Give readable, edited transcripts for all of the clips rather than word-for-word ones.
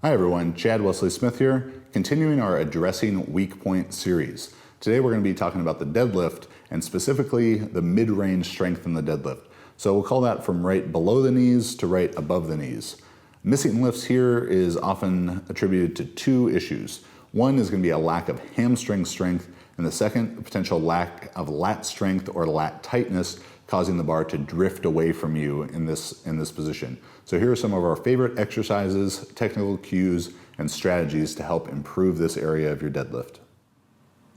Hi everyone, Chad Wesley Smith here, continuing our Addressing Weak Point series. Today we're going to be talking about the deadlift and specifically the mid-range strength in the deadlift. So we'll call that from right below the knees to right above the knees. Missing lifts here is often attributed to two issues. One is going to be a lack of hamstring strength, and the second, a potential lack of lat strength or lat tightness, causing the bar to drift away from you in this position. So here are some of our favorite exercises, technical cues, and strategies to help improve this area of your deadlift.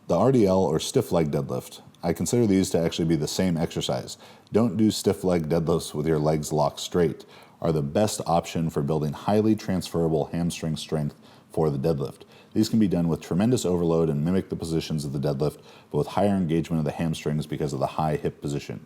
The RDL or stiff leg deadlift. I consider these to actually be the same exercise. Don't do stiff leg deadlifts with your legs locked straight, are the best option for building highly transferable hamstring strength for the deadlift. These can be done with tremendous overload and mimic the positions of the deadlift, but with higher engagement of the hamstrings because of the high hip position.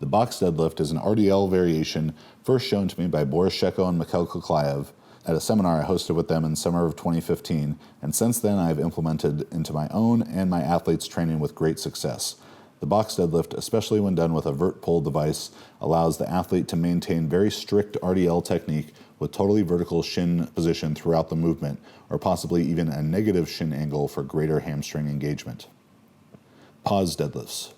The box deadlift is an RDL variation first shown to me by Boris Sheko and Mikhail Kuklayev at a seminar I hosted with them in summer of 2015, and since then I've implemented into my own and my athletes' training with great success. The box deadlift, especially when done with a vert pull device, allows the athlete to maintain very strict RDL technique with totally vertical shin position throughout the movement, or possibly even a negative shin angle for greater hamstring engagement. Pause deadlifts.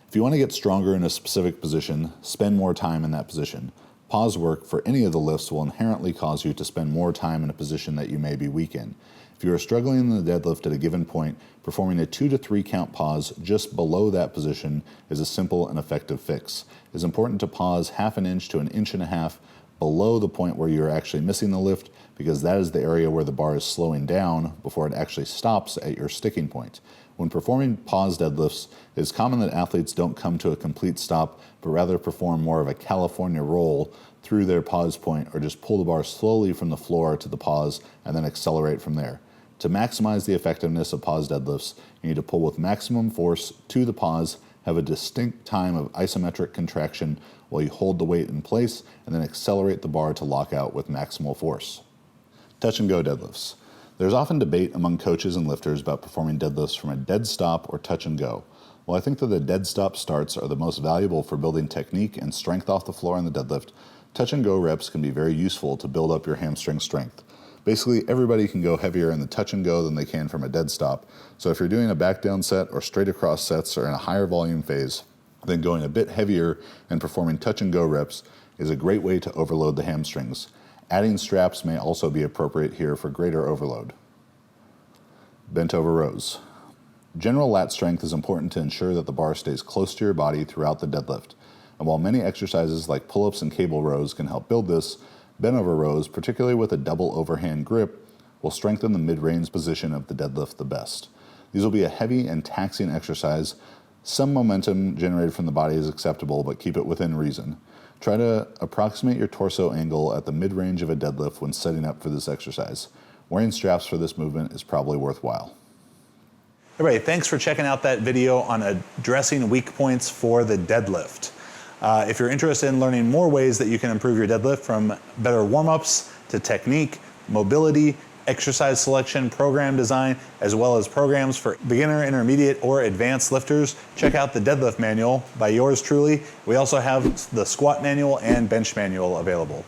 If you want to get stronger in a specific position, spend more time in that position. Pause work for any of the lifts will inherently cause you to spend more time in a position that you may be weak in. If you are struggling in the deadlift at a given point, performing a 2 to 3 count pause just below that position is a simple and effective fix. It is important to pause 1/2 inch to 1.5 inches below the point where you're actually missing the lift, because that is the area where the bar is slowing down before it actually stops at your sticking point. When performing pause deadlifts, it is common that athletes don't come to a complete stop, but rather perform more of a California roll through their pause point, or just pull the bar slowly from the floor to the pause and then accelerate from there. To maximize the effectiveness of pause deadlifts, you need to pull with maximum force to the pause, have a distinct time of isometric contraction while you hold the weight in place, and then accelerate the bar to lock out with maximal force. Touch and go deadlifts. There's often debate among coaches and lifters about performing deadlifts from a dead stop or touch and go. While I think that the dead stop starts are the most valuable for building technique and strength off the floor in the deadlift, touch and go reps can be very useful to build up your hamstring strength. Basically, everybody can go heavier in the touch and go than they can from a dead stop. So if you're doing a back down set or straight across sets or in a higher volume phase, then going a bit heavier and performing touch and go reps is a great way to overload the hamstrings. Adding straps may also be appropriate here for greater overload. Bent over rows. General lat strength is important to ensure that the bar stays close to your body throughout the deadlift. And while many exercises like pull-ups and cable rows can help build this, bent over rows, particularly with a double overhand grip, will strengthen the mid-range position of the deadlift the best. These will be a heavy and taxing exercise. Some momentum generated from the body is acceptable, but keep it within reason. Try to approximate your torso angle at the mid-range of a deadlift when setting up for this exercise. Wearing straps for this movement is probably worthwhile. Everybody, thanks for checking out that video on addressing weak points for the deadlift. If you're interested in learning more ways that you can improve your deadlift, from better warm-ups to technique, mobility, exercise selection, program design, as well as programs for beginner, intermediate, or advanced lifters, check out the deadlift manual by yours truly. We also have the squat manual and bench manual available.